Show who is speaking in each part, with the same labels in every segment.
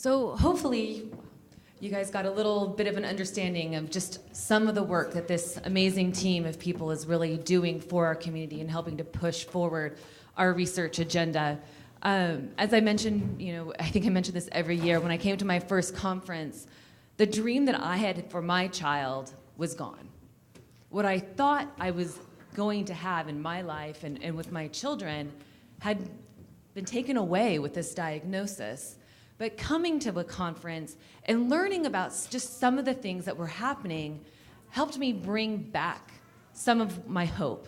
Speaker 1: So hopefully you guys got a little bit of an understanding of just some of the work that this amazing team of people is really doing for our community and helping to push forward our research agenda. As I mentioned, I think I mention this every year, when I came to my first conference, the dream that I had for my child was gone. What I thought I was going to have in my life and with my children had been taken away with this diagnosis. But coming to a conference and learning about just some of the things that were happening helped me bring back some of my hope.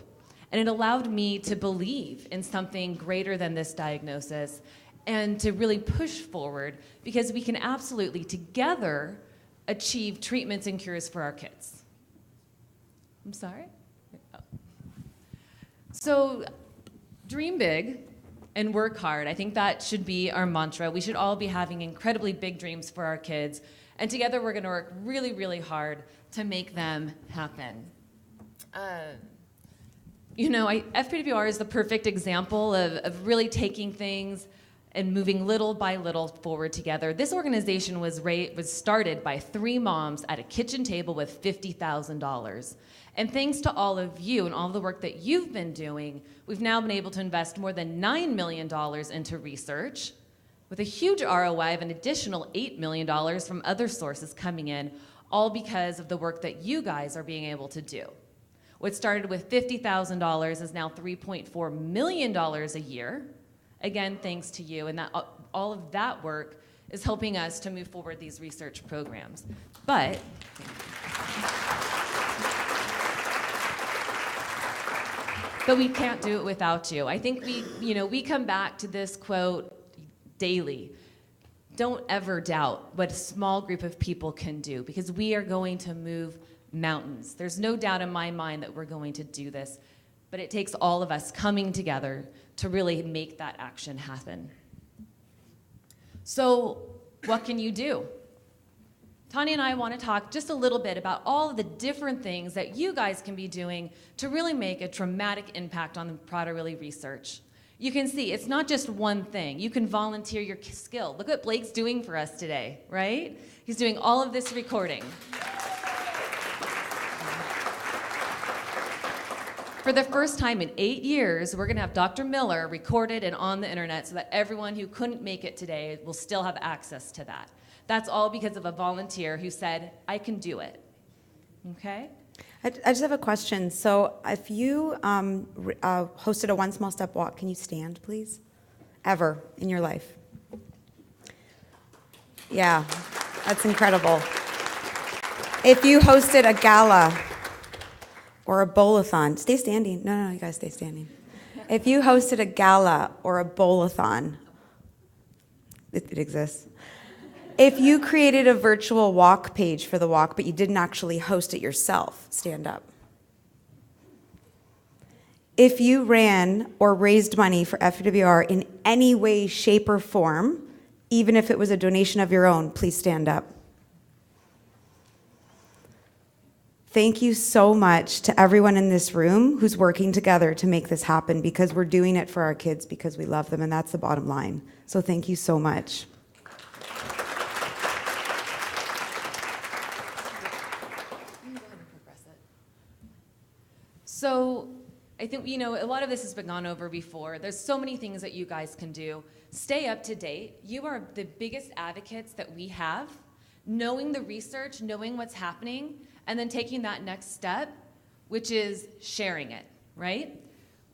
Speaker 1: And it allowed me to believe in something greater than this diagnosis and to really push forward, because we can absolutely together achieve treatments and cures for our kids. I'm sorry? Oh. So dream big and work hard. I think that should be our mantra. We should all be having incredibly big dreams for our kids, and together we're gonna work really, really hard to make them happen. FPWR is the perfect example of really taking things and moving little by little forward together. This organization was started by 3 moms at a kitchen table with $50,000. And thanks to all of you and all the work that you've been doing, we've now been able to invest more than $9 million into research, with a huge ROI of an additional $8 million from other sources coming in, all because of the work that you guys are being able to do. What started with $50,000 is now $3.4 million a year. Again, thanks to you, and that all of that work is helping us to move forward these research programs. But we can't do it without you. I think we come back to this quote daily. Don't ever doubt what a small group of people can do, because we are going to move mountains. There's no doubt in my mind that we're going to do this, but it takes all of us coming together to really make that action happen. So what can you do? Tanya and I want to talk just a little bit about all of the different things that you guys can be doing to really make a dramatic impact on the Prader-Willi research. You can see it's not just one thing. You can volunteer your skill. Look what Blake's doing for us today, right? He's doing all of this recording. For the first time in 8 years, we're going to have Dr. Miller recorded and on the internet so that everyone who couldn't make it today will still have access to that. That's all because of a volunteer who said, I can do it. Okay?
Speaker 2: I just have a question. So if you hosted a One Small Step walk, can you stand, please? Ever in your life? Yeah, that's incredible. If you hosted a gala or a bowl-a-thon, stay standing. No, you guys stay standing. If you hosted a gala or a bowl-a-thon, it exists. If you created a virtual walk page for the walk, but you didn't actually host it yourself, stand up. If you ran or raised money for FWR in any way, shape, or form, even if it was a donation of your own, please stand up. Thank you so much to everyone in this room who's working together to make this happen, because we're doing it for our kids because we love them, and that's the bottom line. So thank you so much.
Speaker 1: So I think, a lot of this has been gone over before. There's so many things that you guys can do. Stay up to date. You are the biggest advocates that we have. Knowing the research, knowing what's happening, and then taking that next step, which is sharing it, right?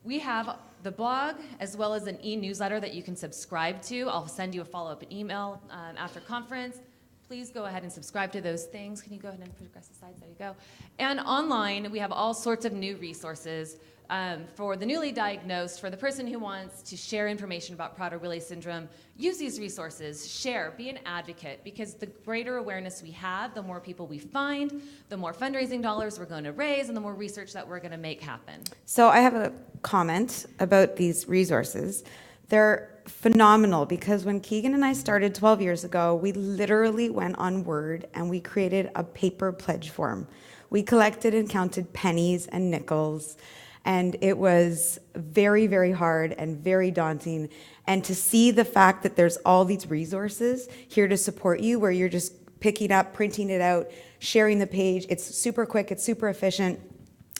Speaker 1: We have the blog as well as an e-newsletter that you can subscribe to. I'll send you a follow-up email after conference. Please go ahead and subscribe to those things. Can you go ahead and progress the slides? There you go. And online, we have all sorts of new resources for the newly diagnosed, for the person who wants to share information about Prader-Willi syndrome. Use these resources, share, be an advocate, because the greater awareness we have, the more people we find, the more fundraising dollars we're going to raise, and the more research that we're going to make happen.
Speaker 2: So I have a comment about these resources. They're phenomenal, because when Keegan and I started 12 years ago, we literally went on Word and we created a paper pledge form. We collected and counted pennies and nickels, and it was very, very hard and very daunting. And to see the fact that there's all these resources here to support you, where you're just picking up, printing it out, sharing the page. It's super quick, it's super efficient.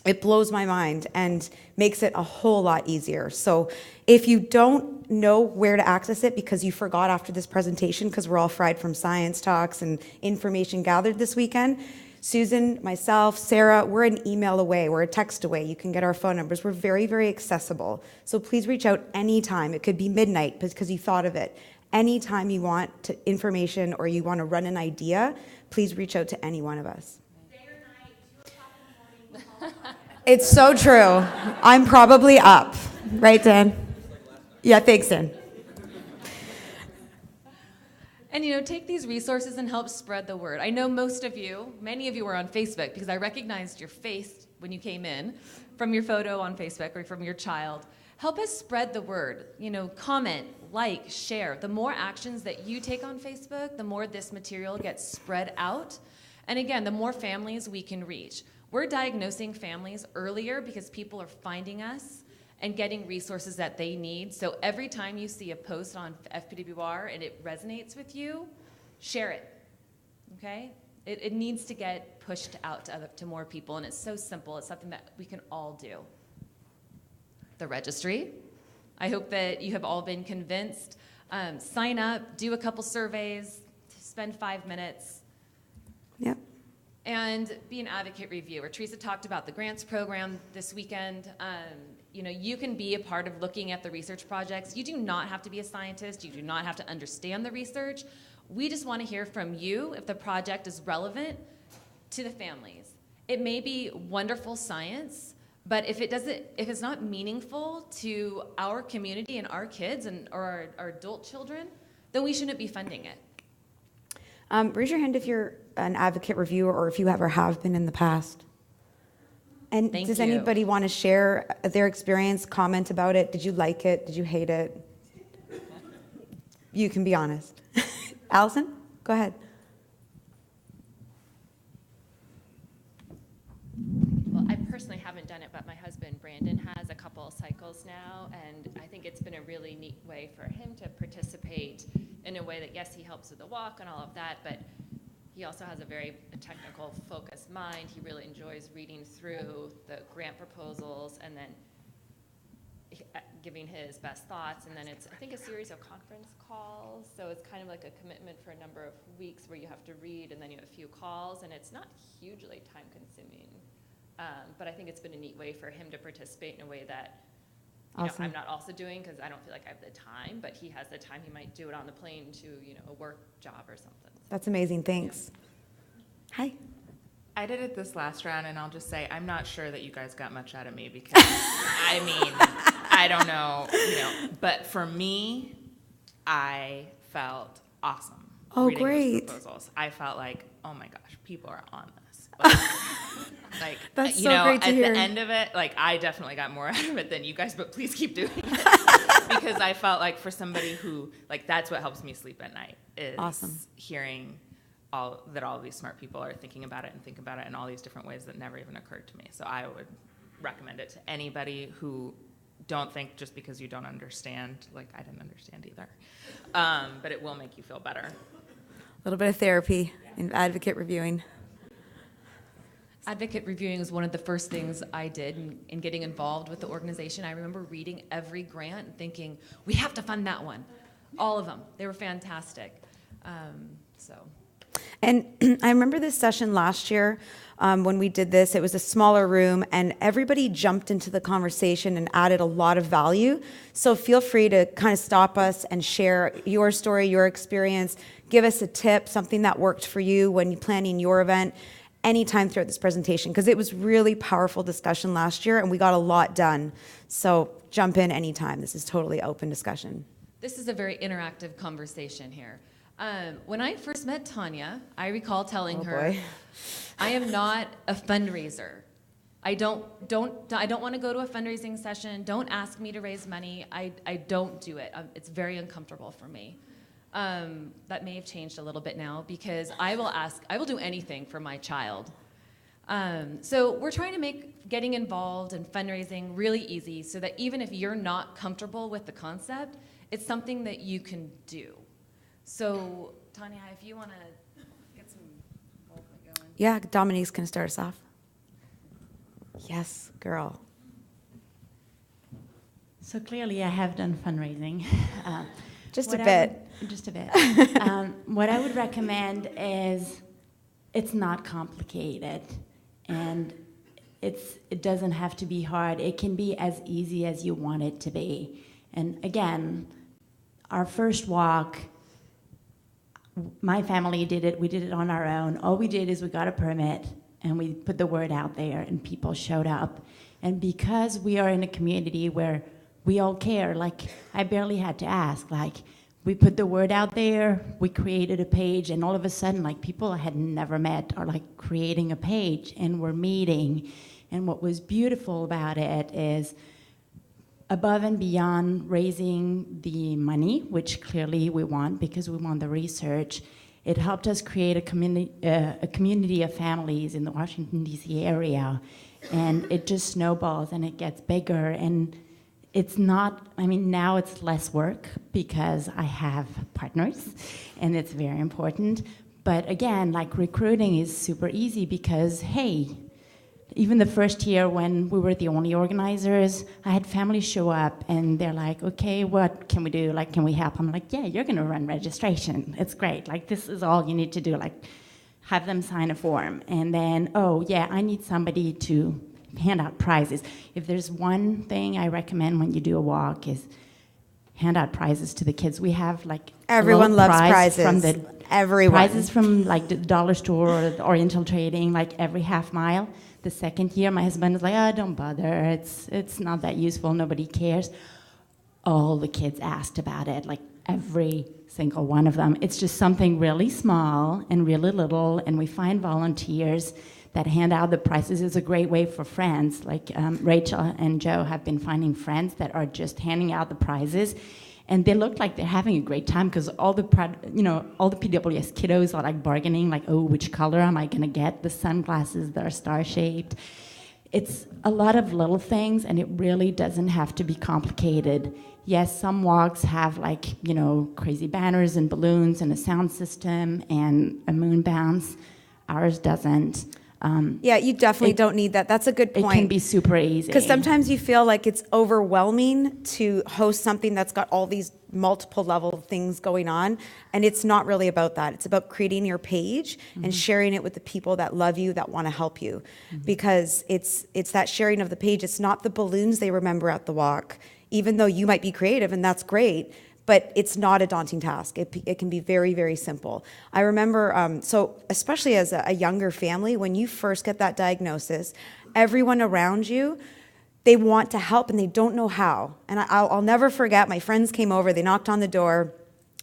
Speaker 2: It blows my mind and makes it a whole lot easier. So if you don't know where to access it because you forgot after this presentation, because we're all fried from science talks and information gathered this weekend, Susan, myself, Sarah, we're an email away, we're a text away. You can get our phone numbers. We're very, very accessible. So please reach out anytime. It could be midnight because you thought of it. Anytime you want information or you want to run an idea, please reach out to any one of us.
Speaker 3: Day or night, 2 o'clock in the morning.
Speaker 2: It's so true. I'm probably up. Right, Dan? Yeah, thanks, Dan.
Speaker 1: And take these resources and help spread the word. I know many of you were on Facebook because I recognized your face when you came in from your photo on Facebook or from your child. Help us spread the word. Comment, like, share. The more actions that you take on Facebook, the more this material gets spread out. And again, the more families we can reach. We're diagnosing families earlier because people are finding us and getting resources that they need. So every time you see a post on FPWR and it resonates with you, share it, okay? It needs to get pushed out to more people, and it's so simple. It's something that we can all do. The registry. I hope that you have all been convinced. Sign up, do a couple surveys, spend 5 minutes.
Speaker 2: Yep.
Speaker 1: And be an advocate reviewer. Teresa talked about the grants program this weekend. You can be a part of looking at the research projects. You do not have to be a scientist. You do not have to understand the research. We just want to hear from you if the project is relevant to the families. It may be wonderful science, but if it's not meaningful to our community and our kids or our adult children, then we shouldn't be funding it.
Speaker 2: Raise your hand if you're an advocate reviewer or if you ever have been in the past. And does anybody want to share their experience, comment about it? Did you like it? Did you hate it? You can be honest. Allison, go ahead.
Speaker 4: Well, I personally haven't done it, but my husband, Brandon, has a couple of cycles now, and I think it's been a really neat way for him to participate in a way that, yes, he helps with the walk and all of that, but he also has a very technical, focused mind. He really enjoys reading through the grant proposals and then giving his best thoughts. And then it's, I think, a series of conference calls. So it's kind of like a commitment for a number of weeks where you have to read and then you have a few calls. And it's not hugely time consuming. But I think it's been a neat way for him to participate in a way that
Speaker 2: Awesome.
Speaker 4: I'm not also doing because I don't feel like I have the time, but he has the time. He might do it on the plane to, a work job or something.
Speaker 2: That's amazing. Thanks. Hi.
Speaker 5: I did it this last round, and I'll just say I'm not sure that you guys got much out of me because, I don't know, But for me, I felt awesome.
Speaker 2: Oh,
Speaker 5: reading
Speaker 2: great.
Speaker 5: those proposals. I felt like, oh my gosh, people are on this. Like,
Speaker 2: That's so great to
Speaker 5: at
Speaker 2: hear.
Speaker 5: the end of it, I definitely got more out of it than you guys, but please keep doing it. Because I felt like for somebody who, that's what helps me sleep at night is
Speaker 2: Awesome.
Speaker 5: hearing all of these smart people are thinking about it and think about it in all these different ways that never even occurred to me. So I would recommend it to anybody who don't think just because you don't understand, I didn't understand either. But it will make you feel better.
Speaker 2: A little bit of therapy and advocate reviewing.
Speaker 1: Advocate reviewing is one of the first things I did in getting involved with the organization. I remember reading every grant and thinking, we have to fund that one. All of them. They were fantastic.
Speaker 2: And I remember this session last year when we did this. It was a smaller room, and everybody jumped into the conversation and added a lot of value. So feel free to kind of stop us and share your story, your experience. Give us a tip, something that worked for you when you're planning your event, anytime throughout this presentation, because it was really powerful discussion last year, and we got a lot done. So jump in anytime. This is totally open discussion.
Speaker 1: This is a very interactive conversation here. When I first met Tanya, I recall telling her, I am not a fundraiser. I don't want to go to a fundraising session. Don't ask me to raise money. I don't do it. It's very uncomfortable for me. That may have changed a little bit now because I will do anything for my child. So we're trying to make getting involved in fundraising really easy so that even if you're not comfortable with the concept, it's something that you can do. So, Tanya, if you want to get some movement going.
Speaker 2: Yeah, Dominique's going to start us off. Yes, girl.
Speaker 6: So clearly I have done fundraising.
Speaker 2: Just a
Speaker 6: What
Speaker 2: bit.
Speaker 6: Just a bit. What I would recommend is it's not complicated, and it doesn't have to be hard. It can be as easy as you want it to be. And again, our first walk, my family did it. We did it on our own. All we did is we got a permit and we put the word out there and people showed up. And because we are in a community where we all care, like I barely had to ask, like we put the word out there, we created a page, and all of a sudden like people I had never met are like creating a page and we're meeting. And what was beautiful about it is above and beyond raising the money, which clearly we want because we want the research, it helped us create a community of families in the Washington, D.C. area. And it just snowballs and it gets bigger. And it's not, I mean, now it's less work because I have partners and it's very important. But again, like recruiting is super easy because, hey, even the first year when we were the only organizers, I had families show up and they're like, okay, what can we do? Like, can we help? I'm like, yeah, you're gonna run registration. It's great. Like, this is all you need to do. Like, have them sign a form. And then, oh yeah, I need somebody to hand out prizes. If there's one thing I recommend when you do a walk is hand out prizes to the kids. We have like
Speaker 2: Everyone loves prizes.
Speaker 6: From the
Speaker 2: Everyone.
Speaker 6: prizes from like the dollar store or the Oriental Trading, like every half mile. The second year, my husband was like, oh, don't bother. It's not that useful. Nobody cares. All the kids asked about it, like every single one of them. It's just something really small and really little, and we find volunteers that hand out the prizes. Is a great way for friends. Like Rachel and Joe have been finding friends that are just handing out the prizes. And they look like they're having a great time because all the PWS kiddos are like bargaining, like, oh, which color am I gonna get? The sunglasses that are star-shaped. It's a lot of little things, and it really doesn't have to be complicated. Yes, some walks have like, crazy banners and balloons and a sound system and a moon bounce. Ours doesn't.
Speaker 2: Yeah, you definitely don't need that. That's a good point.
Speaker 6: It can be super easy.
Speaker 2: Because sometimes you feel like it's overwhelming to host something that's got all these multiple level things going on. And it's not really about that. It's about creating your page and sharing it with the people that love you, that want to help you. Because it's that sharing of the page. It's not the balloons they remember at the walk, even though you might be creative and that's great. But it's not a daunting task. It can be very, very simple. I remember, so especially as a younger family, when you first get that diagnosis, everyone around you, they want to help and they don't know how. And I'll never forget, my friends came over, they knocked on the door,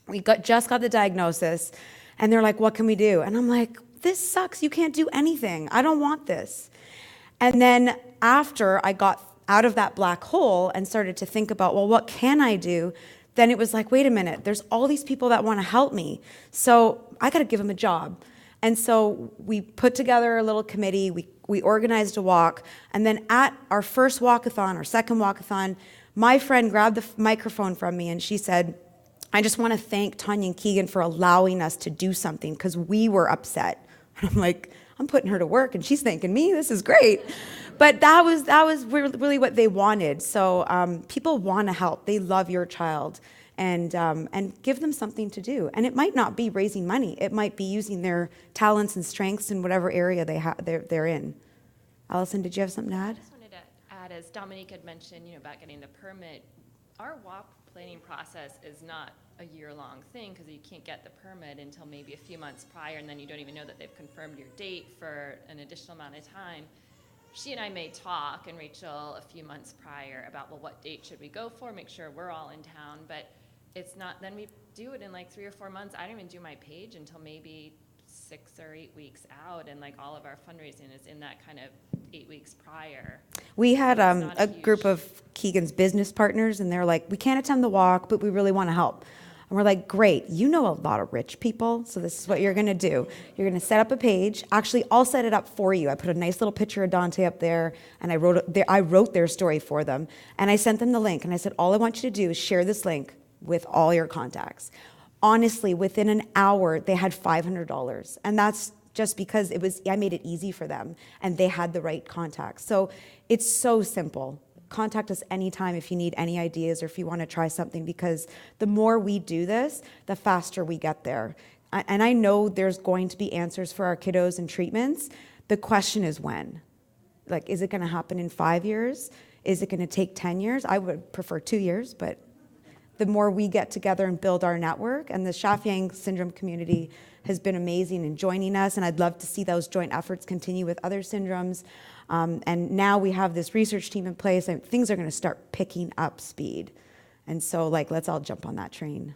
Speaker 2: we just got the diagnosis, and they're like, what can we do? And I'm like, this sucks, you can't do anything. I don't want this. And then after I got out of that black hole and started to think about, well, what can I do? Then it was like, wait a minute, there's all these people that want to help me. So I got to give them a job. And so we put together a little committee, we organized a walk, and then at our first walkathon, our second walkathon, my friend grabbed the microphone from me and she said, I just want to thank Tanya and Keegan for allowing us to do something because we were upset. And I'm like, I'm putting her to work and she's thanking me, this is great. But that was really what they wanted. So people want to help. They love your child, and give them something to do. And it might not be raising money. It might be using their talents and strengths in whatever area they're in. Allison, did you have something to add?
Speaker 4: I just wanted to add, as Dominique had mentioned, about getting the permit, our walk planning process is not a year-long thing because you can't get the permit until maybe a few months prior, and then you don't even know that they've confirmed your date for an additional amount of time. She and I may talk, and Rachel a few months prior, about, well, what date should we go for, make sure we're all in town, but it's not, then we do it in like 3 or 4 months. I don't even do my page until maybe 6 or 8 weeks out, and like all of our fundraising is in that kind of 8 weeks prior.
Speaker 2: We had a group of Keegan's business partners, and they're like, we can't attend the walk, but we really want to help. And we're like, great, you know a lot of rich people, so this is what you're going to do. You're going to set up a page. Actually, I'll set it up for you. I put a nice little picture of Dante up there, and I wrote their story for them. And I sent them the link, and I said, all I want you to do is share this link with all your contacts. Honestly, within an hour, they had $500. And that's just because I made it easy for them and they had the right contacts. So it's so simple. Contact us anytime if you need any ideas or if you want to try something, because the more we do this, the faster we get there. And I know there's going to be answers for our kiddos and treatments. The question is when. Like, is it going to happen in 5 years? Is it going to take 10 years? I would prefer 2 years, but the more we get together and build our network, and the Shaff-Yang syndrome community has been amazing in joining us, and I'd love to see those joint efforts continue with other syndromes. And now we have this research team in place, and things are going to start picking up speed. And so, like, let's all jump on that train.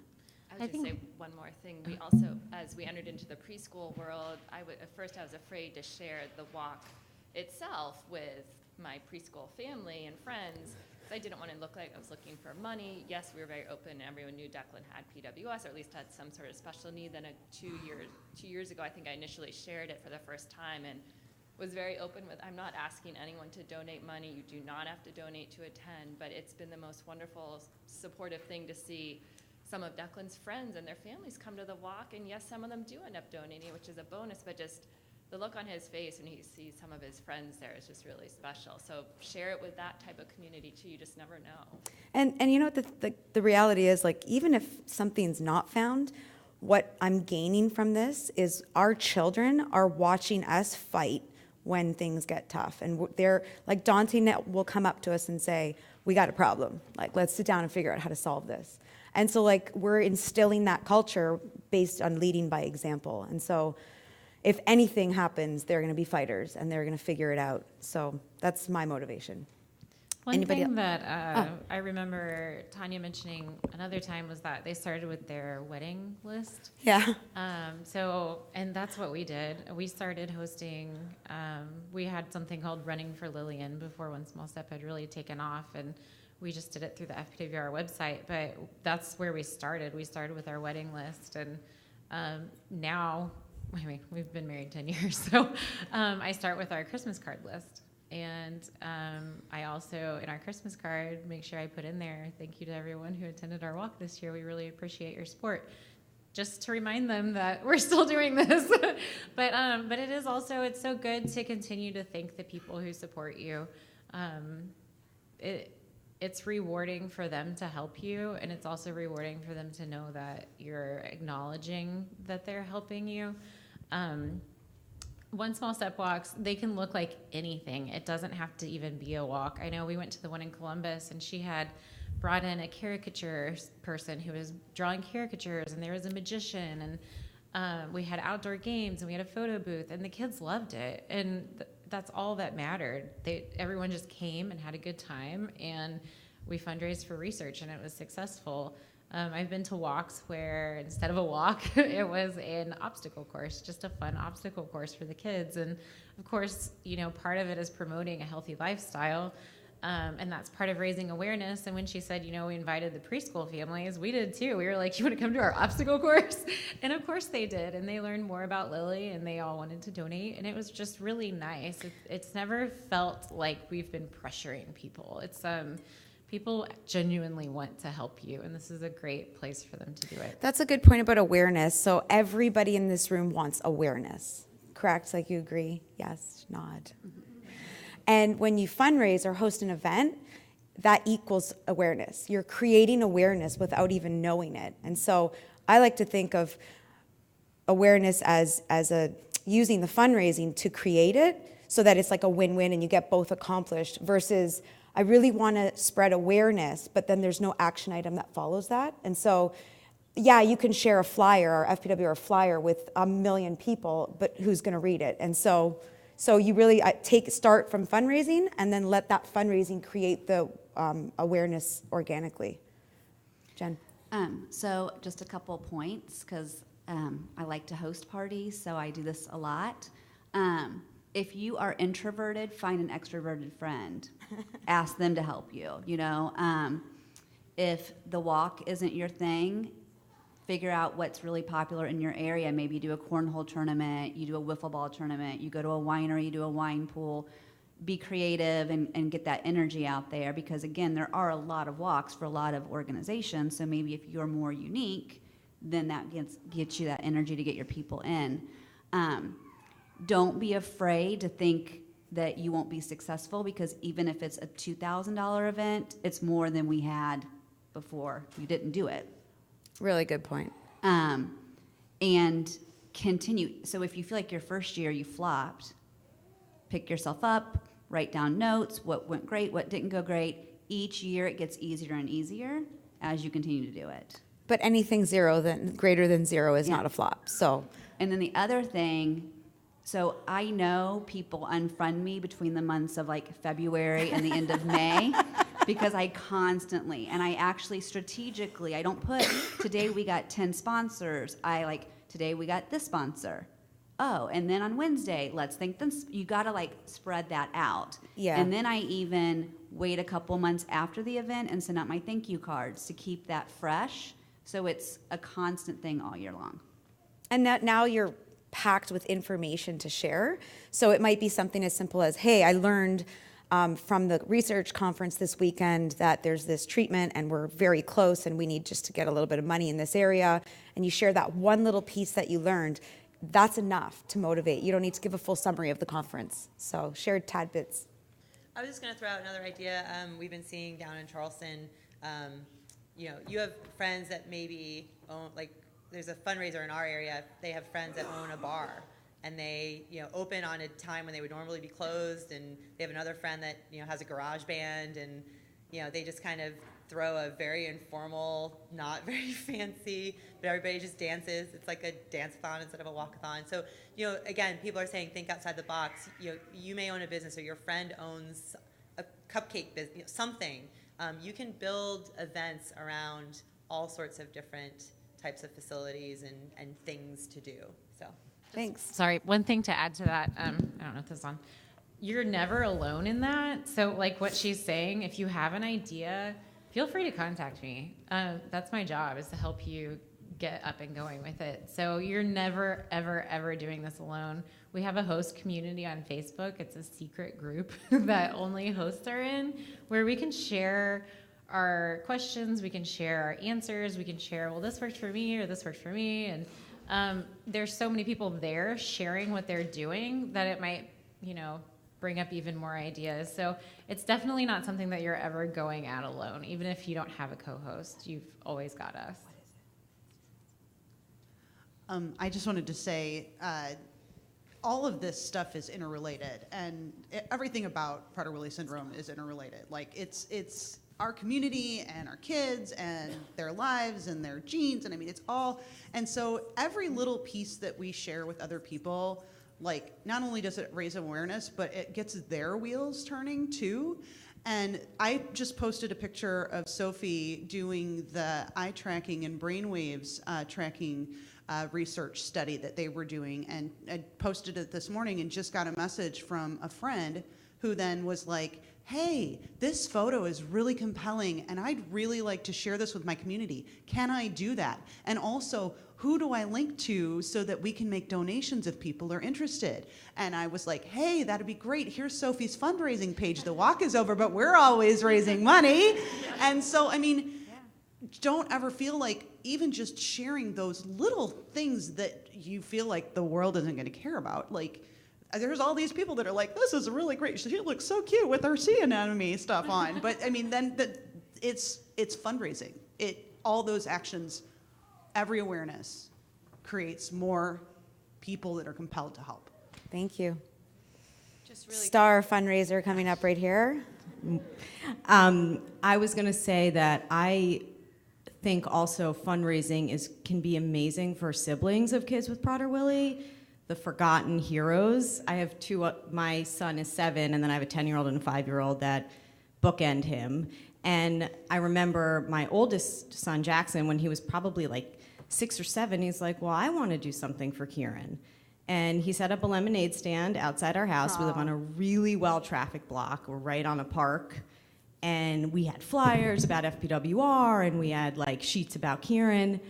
Speaker 4: I would just say one more thing. We also, as we entered into the preschool world, at first I was afraid to share the walk itself with my preschool family and friends. I didn't want to look like I was looking for money. Yes, we were very open. Everyone knew Declan had PWS, or at least had some sort of special need. Then 2 years ago, I think I initially shared it for the first time and was very open with, I'm not asking anyone to donate money. You do not have to donate to attend, but it's been the most wonderful, supportive thing to see some of Declan's friends and their families come to the walk. And yes, some of them do end up donating, which is a bonus, but just the look on his face when he sees some of his friends there is just really special. So share it with that type of community too. You just never know.
Speaker 2: And you know what the reality is, like, even if something's not found, what I'm gaining from this is our children are watching us fight when things get tough. And they're, like, Dante will come up to us and say, we got a problem. Like, let's sit down and figure out how to solve this. And so, like, we're instilling that culture based on leading by example. And so if anything happens, they're going to be fighters and they're going to figure it out. So that's my motivation.
Speaker 1: One thing that I remember Tanya mentioning another time was that they started with their wedding list.
Speaker 2: Yeah.
Speaker 1: And that's what we did. We started hosting, we had something called Running for Lillian before One Small Step had really taken off, and we just did it through the FPWR website, but that's where we started. We started with our wedding list, and now, I mean, we've been married 10 years, so I start with our Christmas card list. And I also, in our Christmas card, make sure I put in there, thank you to everyone who attended our walk this year. We really appreciate your support. Just to remind them that we're still doing this. But it is also, it's so good to continue to thank the people who support you. It's rewarding for them to help you, and it's also rewarding for them to know that you're acknowledging that they're helping you. One Small Step walks, they can look like anything. It doesn't have to even be a walk. I know we went to the one in Columbus, and she had brought in a caricature person who was drawing caricatures, and there was a magician, and we had outdoor games, and we had a photo booth, and the kids loved it. And that's all that mattered. Everyone just came and had a good time, and we fundraised for research, and it was successful. I've been to walks where instead of a walk, it was an obstacle course, just a fun obstacle course for the kids. And of course, you know, part of it is promoting a healthy lifestyle. And that's part of raising awareness. And when she said, you know, we invited the preschool families, we did too. We were like, you want to come to our obstacle course? And of course they did. And they learned more about Lily, and they all wanted to donate. And it was just really nice. It's never felt like we've been pressuring people. It's people genuinely want to help you, and this is a great place for them to do it.
Speaker 2: That's a good point about awareness. So everybody in this room wants awareness, correct? Like, you agree? Yes, nod. Mm-hmm. And when you fundraise or host an event, that equals awareness. You're creating awareness without even knowing it. And so I like to think of awareness as using the fundraising to create it so that it's like a win-win and you get both accomplished, versus I really want to spread awareness, but then there's no action item that follows that. And so, yeah, you can share a flyer or FPWR flyer with 1 million people, but who's going to read it? And so you really start from fundraising and then let that fundraising create the awareness organically. Jen?
Speaker 3: So just a couple points, because I like to host parties, so I do this a lot. If you are introverted, find an extroverted friend. Ask them to help you, you know. If the walk isn't your thing, figure out what's really popular in your area. Maybe you do a cornhole tournament, you do a wiffle ball tournament, you go to a winery, you do a wine pool. be creative and get that energy out there, because again, there are a lot of walks for a lot of organizations. So maybe if you're more unique, then that gets you that energy to get your people in. Don't be afraid to think that you won't be successful, because even if it's a $2,000 event, it's more than we had before you didn't do it.
Speaker 2: Really good point.
Speaker 3: And continue. So if you feel like your first year you flopped, pick yourself up, write down notes, what went great, what didn't go great. Each year it gets easier and easier as you continue to do it.
Speaker 2: But anything greater than zero is not a flop. So,
Speaker 3: and then the other thing, so I know people unfriend me between the months of like February and the end of May, because I constantly, and I actually strategically, I don't put, today we got 10 sponsors. I like, today we got this sponsor. Oh, and then on Wednesday, let's think this. You got to like spread that out.
Speaker 2: Yeah.
Speaker 3: And then I even wait a couple months after the event and send out my thank you cards to keep that fresh. So it's a constant thing all year long.
Speaker 2: and now you're packed with information to share. So it might be something as simple as, hey, I learned from the research conference this weekend that there's this treatment and we're very close and we need just to get a little bit of money in this area. And you share that one little piece that you learned. That's enough to motivate. You don't need to give a full summary of the conference. So share tad bits.
Speaker 7: I was just going to throw out another idea we've been seeing down in Charleston. You have friends that maybe own, like, there's a fundraiser in our area. They have friends that own a bar, and they, open on a time when they would normally be closed, and they have another friend that, has a garage band, and, they just kind of throw a very informal, not very fancy, but everybody just dances. It's like a dance-a-thon instead of a walk-a-thon. So, again, people are saying think outside the box. You may own a business, or your friend owns a cupcake business, something. You can build events around all sorts of different types of facilities and things to do. So,
Speaker 2: Thanks.
Speaker 1: Sorry, one thing to add to that, I don't know if this is on. You're never alone in that. So like what she's saying, if you have an idea, feel free to contact me. That's my job, is to help you get up and going with it. So you're never, ever, ever doing this alone. We have a host community on Facebook. It's a secret group that only hosts are in, where we can share our questions, we can share our answers, we can share, well, this worked for me or this worked for me. And there's so many people there sharing what they're doing that it might, bring up even more ideas. So it's definitely not something that you're ever going at alone. Even if you don't have a co-host, you've always got us.
Speaker 8: I just wanted to say, all of this stuff is interrelated, and everything about Prader-Willi syndrome is interrelated. Like it's our community and our kids and their lives and their genes, and I mean it's all. And so every little piece that we share with other people, like not only does it raise awareness, but it gets their wheels turning too. And I just posted a picture of Sophie doing the eye tracking and brainwaves tracking research study that they were doing, and I posted it this morning and just got a message from a friend who then was like, hey, this photo is really compelling and I'd really like to share this with my community. Can I do that? And also, who do I link to so that we can make donations if people are interested? And I was like, hey, that'd be great. Here's Sophie's fundraising page. The walk is over, but we're always raising money. And so, I mean, don't ever feel like even just sharing those little things that you feel like the world isn't going to care about. Like, there's all these people that are like, this is really great. She looks so cute with her sea anemone stuff on. But I mean, then it's fundraising. All those actions, every awareness creates more people that are compelled to help.
Speaker 2: Thank you.
Speaker 7: just really
Speaker 2: Star fundraiser coming up right here.
Speaker 9: I was going to say that I think also fundraising can be amazing for siblings of kids with Prader-Willi, the forgotten heroes. I have two, my son is 7, and then I have a 10-year-old and a 5-year-old that bookend him. And I remember my oldest son, Jackson, when he was probably like 6 or 7, he's like, well, I want to do something for Kieran. And he set up a lemonade stand outside our house. We live on a really well-trafficked block. We're right on a park. And we had flyers about FPWR, and we had like sheets about Kieran.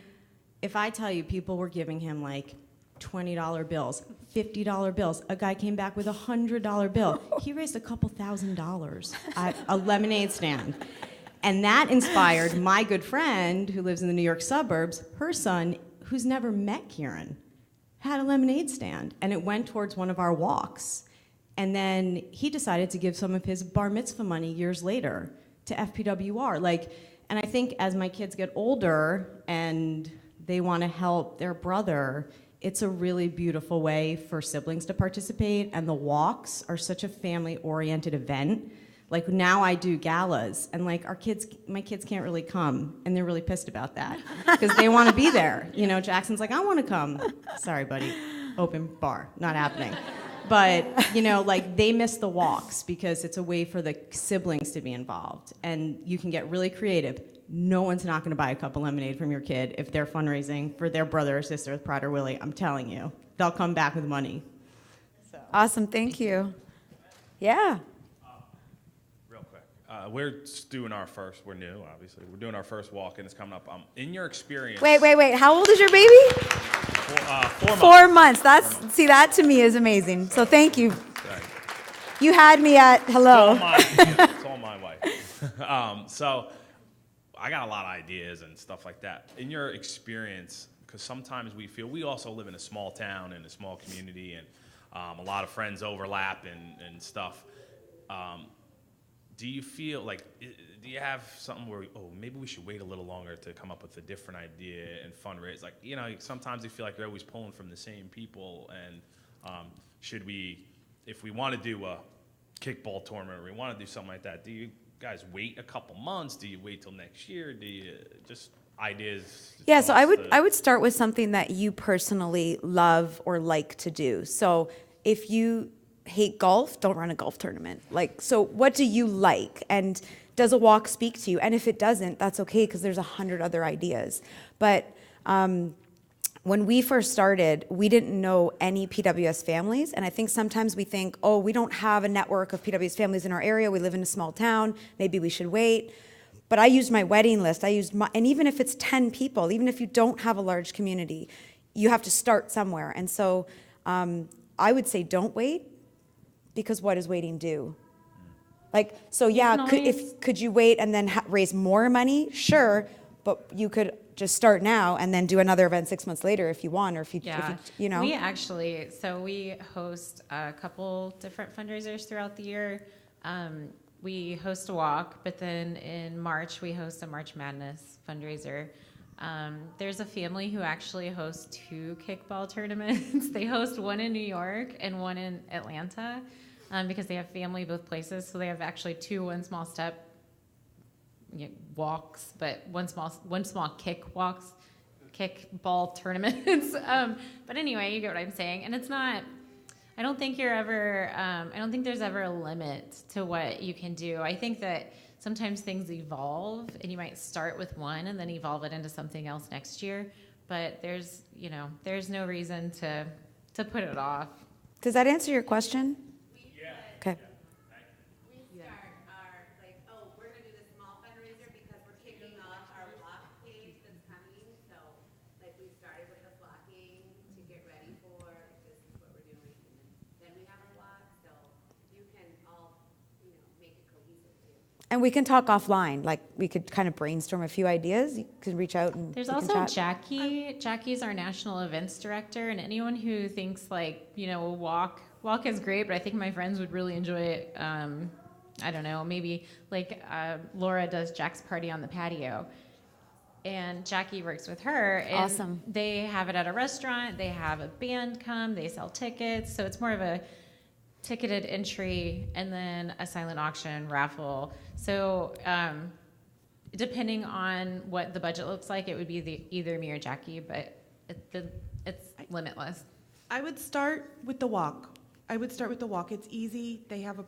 Speaker 9: If I tell you, people were giving him like $20 bills, $50 bills. A guy came back with a $100 bill. He raised a couple $1,000s at a lemonade stand. And that inspired my good friend who lives in the New York suburbs, her son, who's never met Kieran, had a lemonade stand. And it went towards one of our walks. And then he decided to give some of his bar mitzvah money years later to FPWR. And I think as my kids get older and they want to help their brother, it's a really beautiful way for siblings to participate, and the walks are such a family-oriented event. Like now I do galas, and my kids can't really come, and they're really pissed about that because they want to be there. Jackson's like, I want to come. Sorry, buddy, open bar, not happening. But they miss the walks because it's a way for the siblings to be involved, and you can get really creative. No one's not going to buy a cup of lemonade from your kid if they're fundraising for their brother or sister with Prader-Willi. I'm telling you, they'll come back with money. So.
Speaker 2: Awesome, thank you. Yeah.
Speaker 10: Real quick, we're doing our first. We're new, obviously. We're doing our first walk, and it's coming up. In your experience.
Speaker 2: Wait. How old is your baby?
Speaker 10: 4 months.
Speaker 2: 4 months. That to me is amazing. So thank you.
Speaker 10: Sorry.
Speaker 2: You had me at hello.
Speaker 10: It's all my wife. So I got a lot of ideas and stuff like that. In your experience, because sometimes we also live in a small town and a small community, and a lot of friends overlap and stuff. Do you feel like, do you have something where, maybe we should wait a little longer to come up with a different idea and fundraise? Sometimes they feel like they're always pulling from the same people, and should we, if we want to do a kickball tournament or we want to do something like that, do you guys wait a couple months? Do you wait till next year? Do you just ideas?
Speaker 2: Yeah, so I would start with something that you personally love or like to do. So if you hate golf, don't run a golf tournament. So what do you like? And does a walk speak to you? And if it doesn't, that's okay, because there's 100 other ideas. But when we first started, we didn't know any PWS families. And I think sometimes we think, we don't have a network of PWS families in our area. We live in a small town. Maybe we should wait. But I used my wedding list. And even if it's 10 people, even if you don't have a large community, you have to start somewhere. And so I would say don't wait, because what does waiting do? Could you wait and then raise more money? Sure, but you could just start now and then do another event 6 months later if you want, or if you.
Speaker 11: We host a couple different fundraisers throughout the year. We host a walk, but then in March we host a March Madness fundraiser. There's a family who actually hosts 2 kickball tournaments. They host one in New York and one in Atlanta, because they have family both places. So they have actually 2 one small step walks, but one small kickball tournaments. But anyway, you get what I'm saying. And it's not. I don't think there's ever a limit to what you can do. I think that sometimes things evolve, and you might start with one and then evolve it into something else next year. But there's no reason to put it off.
Speaker 2: Does that answer your question?
Speaker 10: Yeah.
Speaker 2: Okay.
Speaker 12: We start our, we're going to do this small fundraiser because we're kicking off our block page that's coming. So, we started with the blocking to get ready for this is what we're doing. And then we have a block, so you can all, make it cohesive too.
Speaker 2: And we can talk offline. We could kind of brainstorm a few ideas. You can reach out and
Speaker 11: There's
Speaker 2: we can
Speaker 11: also
Speaker 2: chat.
Speaker 11: Jackie. Jackie's our national events director, and anyone who thinks walk is great, but I think my friends would really enjoy it. I don't know, maybe Laura does Jack's Party on the Patio, and Jackie works with her. And
Speaker 2: Awesome.
Speaker 11: They have it at a restaurant. They have a band come. They sell tickets, so it's more of a ticketed entry and then a silent auction raffle. So depending on what the budget looks like, it would be either me or Jackie, but it's limitless.
Speaker 13: I would start with the walk. It's easy. They have a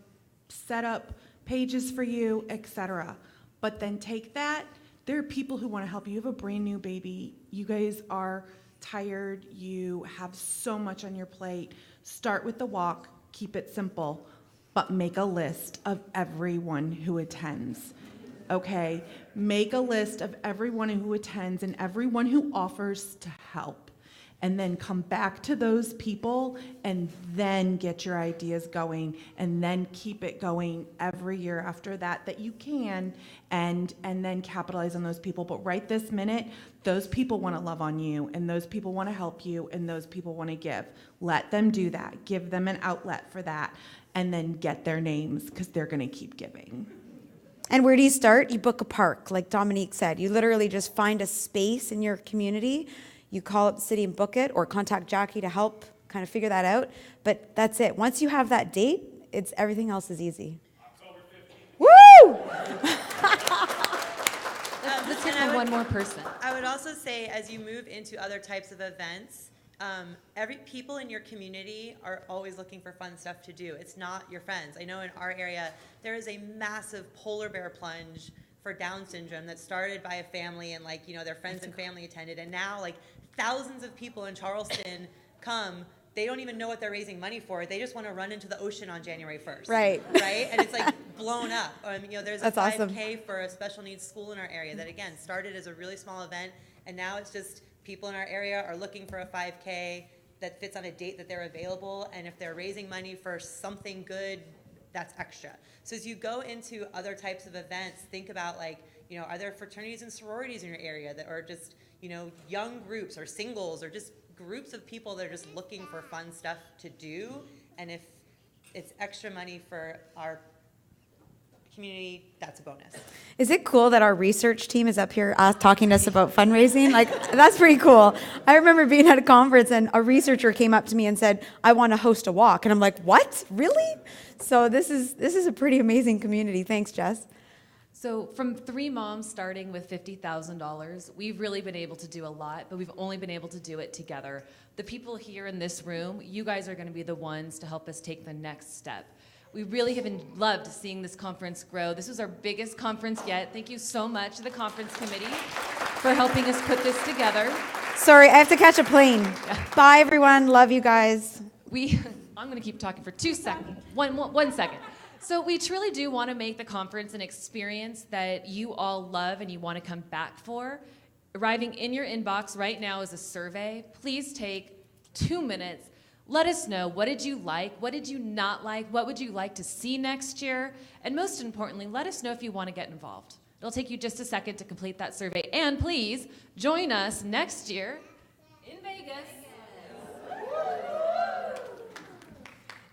Speaker 13: set up pages for you, etc. But then take that. There are people who want to help you. You have a brand new baby. You guys are tired. You have so much on your plate. Start with the walk. Keep it simple, but make a list of everyone who attends. Okay? Make a list of everyone who attends and everyone who offers to help. and then come back to those people and then get your ideas going and then keep it going every year after that you can, and then capitalize on those people. But right this minute, those people want to love on you, and those people want to help you, and those people want to give. Let them do that. Give them an outlet for that, and then get their names, because they're going to keep giving.
Speaker 2: And where do you start? You book a park, like Dominique said. You literally just find a space in your community. You call up the city and book it, or contact Jackie to help kind of figure that out. But that's it. Once you have that date, everything else is easy.
Speaker 10: October 15th.
Speaker 2: Woo!
Speaker 1: Let's hear from one more person.
Speaker 7: I would also say, as you move into other types of events, people in your community are always looking for fun stuff to do. It's not your friends. I know in our area, there is a massive polar bear plunge for Down syndrome that started by a family, and their friends and family attended, and now thousands of people in Charleston come. They don't even know what they're raising money for. They just want to run into the ocean on January 1st.
Speaker 2: Right.
Speaker 7: Right? And it's blown up. There's a
Speaker 2: That's
Speaker 7: 5K
Speaker 2: awesome.
Speaker 7: for a special needs school in our area that, again, started as a really small event, and now it's just people in our area are looking for a 5K that fits on a date that they're available, and if they're raising money for something good, that's extra. So as you go into other types of events, think about are there fraternities and sororities in your area that are just, young groups or singles or just groups of people that are just looking for fun stuff to do, and if it's extra money for our community, that's a bonus.
Speaker 2: Is it cool that our research team is up here talking to us about fundraising? That's pretty cool. I remember being at a conference and a researcher came up to me and said, "I want to host a walk." And I'm like, "What? Really?" So this is a pretty amazing community. Thanks, Jess.
Speaker 1: So from 3 moms starting with $50,000, we've really been able to do a lot, but we've only been able to do it together. The people here in this room, you guys are going to be the ones to help us take the next step. We really have loved seeing this conference grow. This was our biggest conference yet. Thank you so much to the conference committee for helping us put this together.
Speaker 2: Sorry, I have to catch a plane. Bye, everyone. Love you guys.
Speaker 1: I'm going to keep talking for 2 seconds. One second. So we truly do want to make the conference an experience that you all love and you want to come back for. Arriving in your inbox right now is a survey. Please take 2 minutes. Let us know, what did you like? What did you not like? What would you like to see next year? And most importantly, let us know if you want to get involved. It'll take you just a second to complete that survey. And please join us next year in Vegas.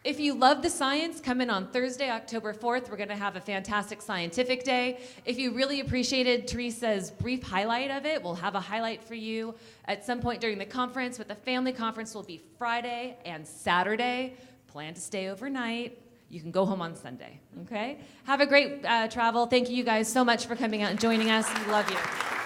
Speaker 1: If you love the science, come in on Thursday, October 4th. We're going to have a fantastic scientific day. If you really appreciated Teresa's brief highlight of it, we'll have a highlight for you at some point during the conference. But the family conference will be Friday and Saturday. Plan to stay overnight. You can go home on Sunday, okay? Have a great travel. Thank you guys so much for coming out and joining us. We love you.